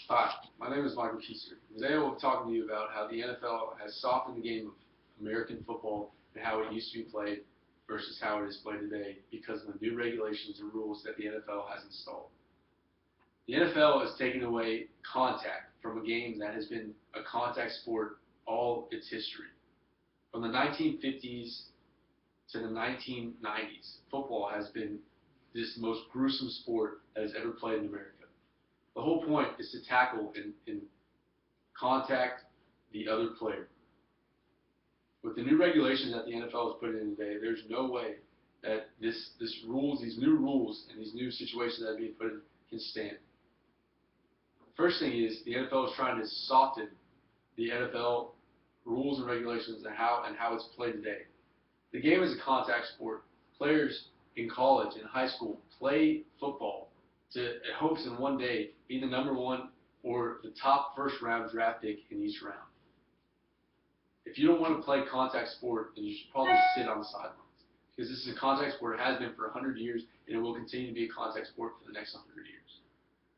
Hi, my name is Michael Kister. Today I will be talking to you about how the NFL has softened the game of American football and how it used to be played versus how it is played today because of the new regulations and rules that the NFL has installed. The NFL has taken away contact from a game that has been a contact sport all its history. From the 1950s to the 1990s, football has been this most gruesome sport that has ever played in America. The whole point is to tackle and contact the other player. With the new regulations that the NFL has put in today, there's no way that these new rules and these new situations that are being put in can stand. First thing is the NFL is trying to soften the NFL rules and regulations and how it's played today. The game is a contact sport. Players in college and high school play football to hopes in one day be the number one or the top first round draft pick in each round. If you don't want to play contact sport, then you should probably sit on the sidelines because this is a contact sport. It has been for 100 years and it will continue to be a contact sport for the next 100 years.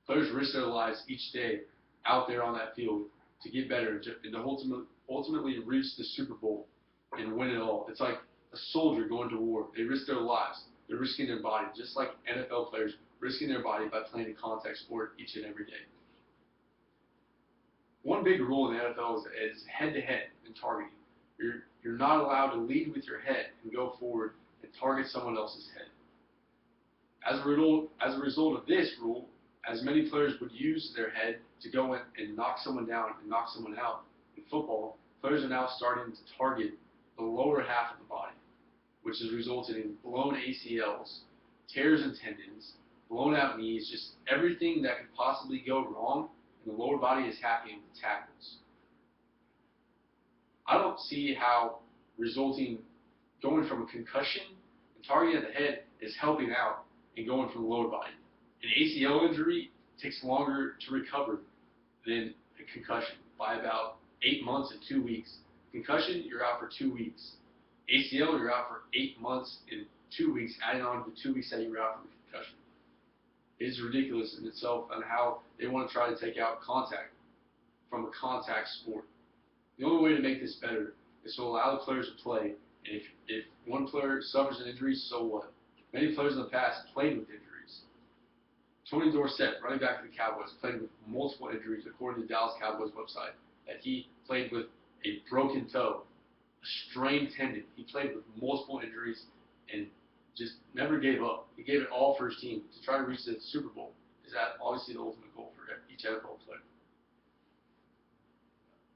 Players risk their lives each day out there on that field to get better and to ultimately reach the Super Bowl and win it all. It's like a soldier going to war. They risk their lives. They're risking their body, just like NFL players risking their body by playing a contact sport each and every day. One big rule in the NFL is head-to-head and targeting. You're not allowed to lead with your head and go forward and target someone else's head. As a result of this rule, as many players would use their head to go in and knock someone down and knock someone out in football, players are now starting to target the lower half of the body, which has resulted in blown ACLs, tears in tendons, blown out knees, just everything that could possibly go wrong in the lower body is happening with tackles. I don't see how going from a concussion and targeting at the head is helping out and going from the lower body. An ACL injury takes longer to recover than a concussion by about 8 months and 2 weeks. Concussion, you're out for 2 weeks. ACL, you're out for 8 months and 2 weeks, adding on to the 2 weeks that you were out from the concussion. It's ridiculous in itself on how they want to try to take out contact from a contact sport. The only way to make this better is to allow the players to play. And if one player suffers an injury, so what? Many players in the past played with injuries. Tony Dorsett, running back for the Cowboys, played with multiple injuries, according to the Dallas Cowboys website, that he played with a broken toe, a strained tendon. He played with multiple injuries and just never gave up. He gave it all for his team to try to reach the Super Bowl. Is that obviously the ultimate goal for each NFL player?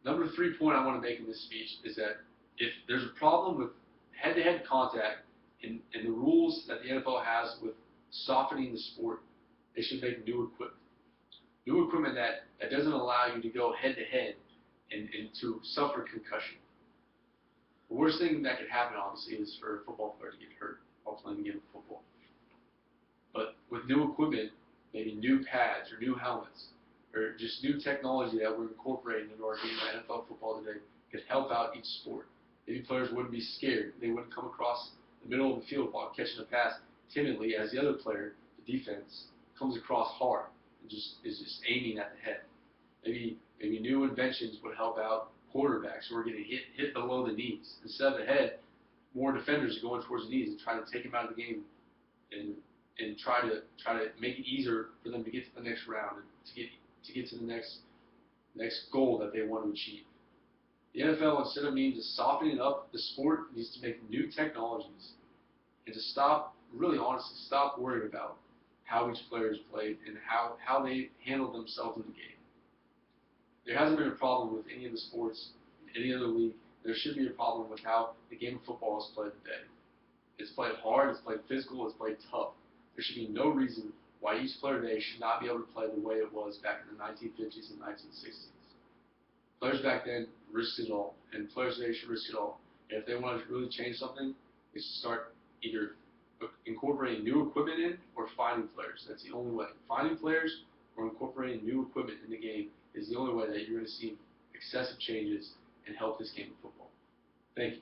Number 3 point I want to make in this speech is that if there's a problem with head-to-head contact and the rules that the NFL has with softening the sport, they should make new equipment. New equipment that doesn't allow you to go head-to-head and to suffer concussion. The worst thing that could happen, obviously, is for a football player to get hurt while playing the game of football. But with new equipment, maybe new pads or new helmets, or just new technology that we're incorporating into our game of NFL football today could help out each sport. Maybe players wouldn't be scared. They wouldn't come across the middle of the field while catching a pass timidly as the other player, the defense, comes across hard and is just aiming at the head. Maybe new inventions would help out quarterbacks who are getting hit below the knees. Instead of the head, more defenders are going towards the knees and trying to take them out of the game and try to make it easier for them to get to the next round and to get to the next goal that they want to achieve. The NFL, instead of needing to soften up the sport, needs to make new technologies and to stop worrying about how each player is played and how they handle themselves in the game. There hasn't been a problem with any of the sports in any other league. There should be a problem with how the game of football is played today. It's played hard, it's played physical, it's played tough. There should be no reason why each player today should not be able to play the way it was back in the 1950s and 1960s. Players back then risked it all, and players today should risk it all. And if they want to really change something, they should start either incorporating new equipment in or finding players. That's the only way. Finding players or incorporating new equipment in the game is the only way that you're going to see excessive changes and help this game of football. Thank you.